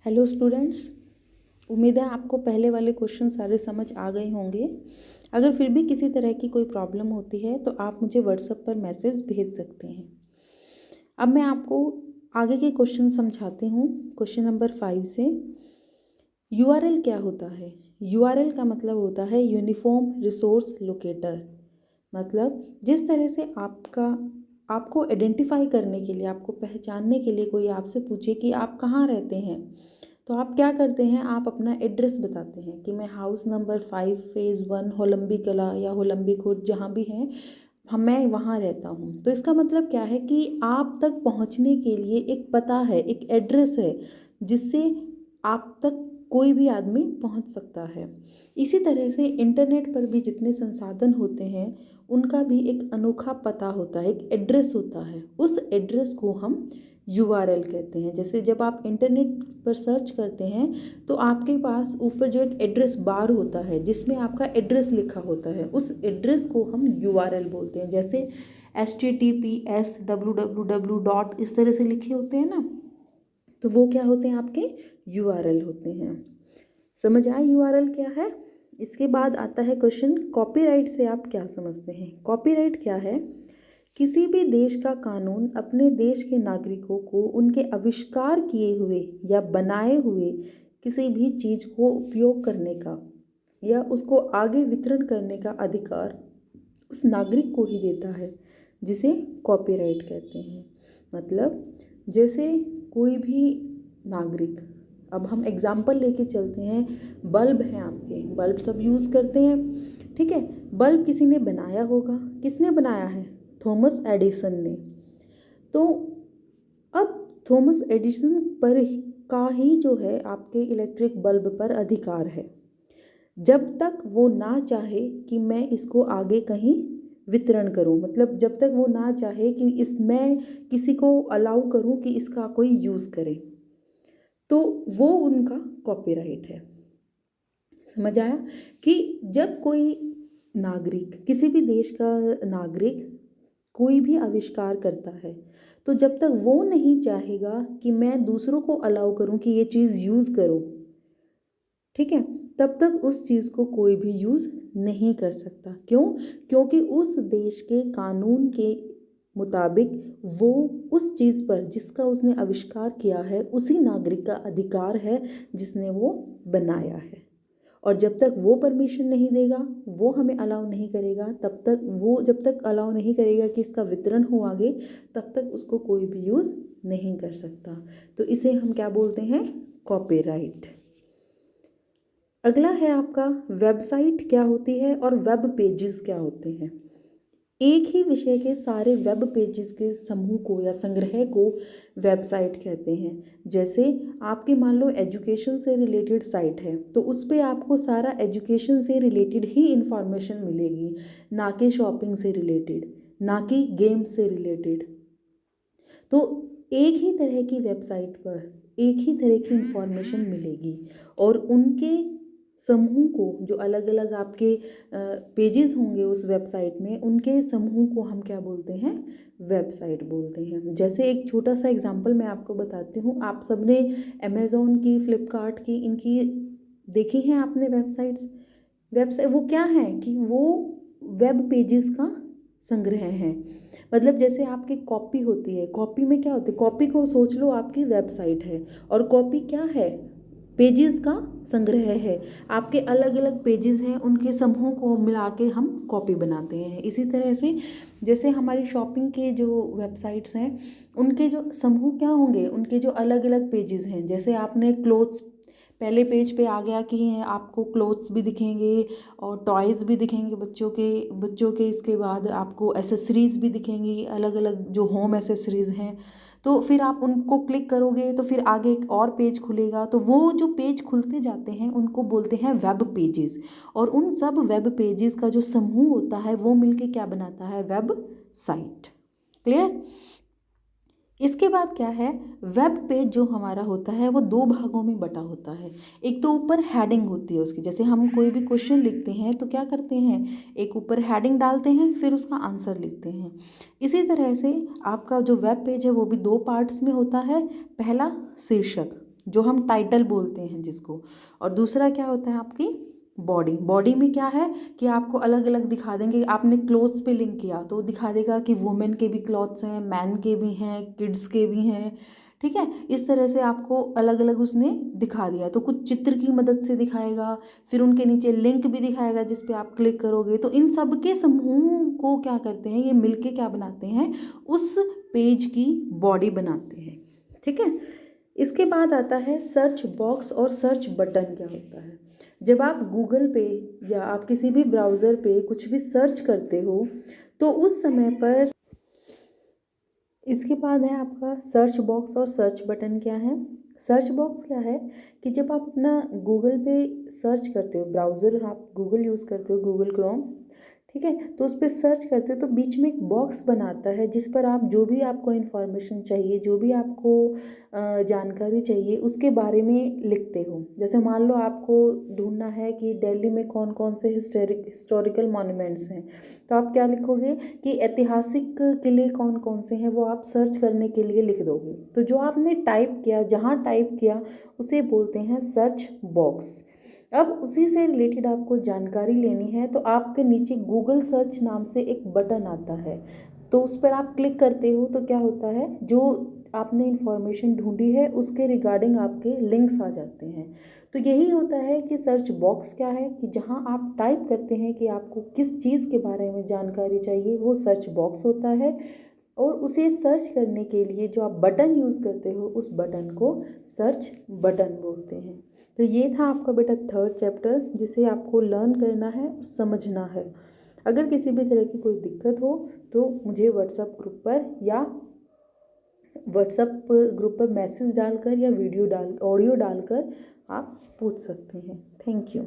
Hello students, उम्मीद है आपको पहले वाले क्वेश्चन सारे समझ आ गए होंगे। अगर फिर भी किसी तरह की कोई प्रॉब्लम होती है तो आप मुझे व्हाट्सएप पर मैसेज भेज सकते हैं। अब मैं आपको आगे के क्वेश्चन समझाती हूँ। क्वेश्चन नंबर 5 से यूआरएल क्या होता है। यूआरएल का मतलब होता है यूनिफॉर्म रिसोर्स लोकेटर। मतलब जिस तरह से आपको आइडेंटिफाई करने के लिए, आपको पहचानने के लिए कोई आपसे पूछे कि आप कहाँ रहते हैं, तो आप क्या करते हैं, आप अपना एड्रेस बताते हैं कि मैं हाउस नंबर 5 फेज़ 1 होलंबी कला या होलंबी खुर्द जहाँ भी हैं मैं वहाँ रहता हूँ। तो इसका मतलब क्या है कि आप तक पहुँचने के लिए एक पता है, एक एड्रेस है जिससे आप तक कोई भी आदमी पहुँच सकता है। इसी तरह से इंटरनेट पर भी जितने संसाधन होते हैं उनका भी एक अनोखा पता होता है, एक एड्रेस होता है। उस एड्रेस को हम यूआरएल कहते हैं। जैसे जब आप इंटरनेट पर सर्च करते हैं तो आपके पास ऊपर जो एक एड्रेस बार होता है जिसमें आपका एड्रेस लिखा होता है, उस एड्रेस को हम यूआरएल बोलते हैं। जैसे HTTPS www. इस तरह से लिखे होते हैं ना, तो वो क्या होते हैं, आपके यूआरएल होते हैं। समझ आए यूआरएल क्या है। इसके बाद आता है क्वेश्चन, कॉपीराइट से आप क्या समझते हैं। कॉपीराइट क्या है? किसी भी देश का कानून अपने देश के नागरिकों को उनके आविष्कार किए हुए या बनाए हुए किसी भी चीज़ को उपयोग करने का या उसको आगे वितरण करने का अधिकार उस नागरिक को ही देता है, जिसे कॉपीराइट कहते हैं। मतलब जैसे कोई भी नागरिक, अब हम एग्जाम्पल लेके चलते हैं, बल्ब हैं आपके, बल्ब सब यूज़ करते हैं, ठीक है। बल्ब किसी ने बनाया होगा, किसने बनाया है? थॉमस एडिसन ने। तो अब थॉमस एडिसन पर का ही जो है आपके इलेक्ट्रिक बल्ब पर अधिकार है, जब तक वो ना चाहे कि मैं इसको आगे कहीं वितरण करूं। मतलब जब तक वो ना चाहे कि इसमें किसी को अलाउ करूं कि इसका कोई यूज़ करे, तो वो उनका कॉपीराइट है। समझ आया कि जब कोई नागरिक, किसी भी देश का नागरिक कोई भी आविष्कार करता है, तो जब तक वो नहीं चाहेगा कि मैं दूसरों को अलाउ करूं कि ये चीज़ यूज़ करो, ठीक है, तब तक उस चीज़ को कोई भी यूज़ नहीं कर सकता। क्यों? क्योंकि उस देश के कानून के मुताबिक वो उस चीज़ पर जिसका उसने आविष्कार किया है उसी नागरिक का अधिकार है जिसने वो बनाया है। और जब तक वो परमिशन नहीं देगा, वो हमें अलाउ नहीं करेगा, तब तक वो जब तक अलाउ नहीं करेगा कि इसका वितरण हो आगे, तब तक उसको कोई भी यूज़ नहीं कर सकता। तो इसे हम क्या बोलते हैं? कॉपीराइट। अगला है आपका, वेबसाइट क्या होती है और वेब पेजेस क्या होते हैं। एक ही विषय के सारे वेब पेजेस के समूह को या संग्रह को वेबसाइट कहते हैं। जैसे आपकी मान लो एजुकेशन से रिलेटेड साइट है, तो उस पर आपको सारा एजुकेशन से रिलेटेड ही इंफॉर्मेशन मिलेगी, ना कि शॉपिंग से रिलेटेड, ना कि गेम से रिलेटेड। तो एक ही तरह की वेबसाइट पर एक ही तरह की इंफॉर्मेशन मिलेगी, और उनके समूह को, जो अलग अलग आपके पेजेस होंगे उस वेबसाइट में, उनके समूह को हम क्या बोलते हैं? वेबसाइट बोलते हैं। जैसे एक छोटा सा एग्जांपल मैं आपको बताती हूँ। आप सबने अमेज़ॉन की, फ्लिपकार्ट की, इनकी देखी हैं आपने वेबसाइट्स। वेबसाइट वो क्या है कि वो वेब पेजेस का संग्रह है। मतलब जैसे आपकी कॉपी होती है, कॉपी में क्या होती है, कॉपी को सोच लो आपकी वेबसाइट है, और कॉपी क्या है? पेजेस का संग्रह है। आपके अलग अलग पेजेस हैं, उनके समूह को मिला के हम कॉपी बनाते हैं। इसी तरह से जैसे हमारी शॉपिंग के जो वेबसाइट्स हैं, उनके जो समूह क्या होंगे, उनके जो अलग अलग पेजेस हैं। जैसे आपने क्लोथ्स, पहले पेज पे आ गया कि आपको क्लोथ्स भी दिखेंगे और टॉयज़ भी दिखेंगे बच्चों के। इसके बाद आपको एसेसरीज़ भी दिखेंगी, अलग अलग जो होम एसेसरीज़ हैं। तो फिर आप उनको क्लिक करोगे तो फिर आगे एक और पेज खुलेगा। तो वो जो पेज खुलते जाते हैं उनको बोलते हैं वेब पेजेस। और उन सब वेब पेजेस का जो समूह होता है वो मिलके क्या बनाता है? Web site. क्लियर? इसके बाद क्या है, वेब पेज जो हमारा होता है वो दो भागों में बटा होता है। एक तो ऊपर हेडिंग होती है उसकी, जैसे हम कोई भी क्वेश्चन लिखते हैं तो क्या करते हैं, एक ऊपर हेडिंग डालते हैं, फिर उसका आंसर लिखते हैं। इसी तरह से आपका जो वेब पेज है वो भी दो पार्ट्स में होता है। पहला शीर्षक, जो हम टाइटल बोलते हैं जिसको। और दूसरा क्या होता है आपकी बॉडी। बॉडी में क्या है कि आपको अलग अलग दिखा देंगे। आपने क्लोथ्स पे लिंक किया तो दिखा देगा कि वुमेन के भी क्लॉथ्स हैं, मैन के भी हैं, किड्स के भी हैं, ठीक है। इस तरह से आपको अलग अलग उसने दिखा दिया। तो कुछ चित्र की मदद से दिखाएगा, फिर उनके नीचे लिंक भी दिखाएगा जिस पे आप क्लिक करोगे। तो इन सब के समूह को क्या करते हैं, ये मिलके क्या बनाते हैं, उस पेज की बॉडी बनाते हैं, ठीक है। इसके बाद आता है सर्च बॉक्स और सर्च बटन क्या होता है। जब आप गूगल पे या आप किसी भी ब्राउज़र पे कुछ भी सर्च करते हो तो उस समय पर, इसके बाद है आपका सर्च बॉक्स और सर्च बटन क्या है। सर्च बॉक्स क्या है कि जब आप अपना गूगल पे सर्च करते हो, ब्राउज़र आप गूगल यूज़ करते हो, गूगल क्रोम, ठीक है, तो उस पर सर्च करते हो तो बीच में एक बॉक्स बनाता है जिस पर आप जो भी आपको इन्फॉर्मेशन चाहिए, जो भी आपको जानकारी चाहिए उसके बारे में लिखते हो। जैसे मान लो आपको ढूंढना है कि दिल्ली में कौन कौन से हिस्टोरिकल मॉन्यूमेंट्स हैं, तो आप क्या लिखोगे कि ऐतिहासिक किले कौन कौन से हैं, वो आप सर्च करने के लिए लिख दोगे। तो जो आपने टाइप किया, जहाँ टाइप किया उसे बोलते हैं सर्च बॉक्स। अब उसी से रिलेटेड आपको जानकारी लेनी है तो आपके नीचे गूगल सर्च नाम से एक बटन आता है, तो उस पर आप क्लिक करते हो तो क्या होता है, जो आपने इन्फॉर्मेशन ढूंढी है उसके रिगार्डिंग आपके लिंक्स आ जाते हैं। तो यही होता है कि सर्च बॉक्स क्या है कि जहां आप टाइप करते हैं कि आपको किस चीज़ के बारे में जानकारी चाहिए, वो सर्च बॉक्स होता है। और उसे सर्च करने के लिए जो आप बटन यूज़ करते हो उस बटन को सर्च बटन बोलते हैं। तो ये था आपका बेटा थर्ड चैप्टर जिसे आपको लर्न करना है, समझना है। अगर किसी भी तरह की कोई दिक्कत हो तो मुझे व्हाट्सएप ग्रुप पर मैसेज डालकर या वीडियो ऑडियो डालकर आप पूछ सकते हैं। Thank you.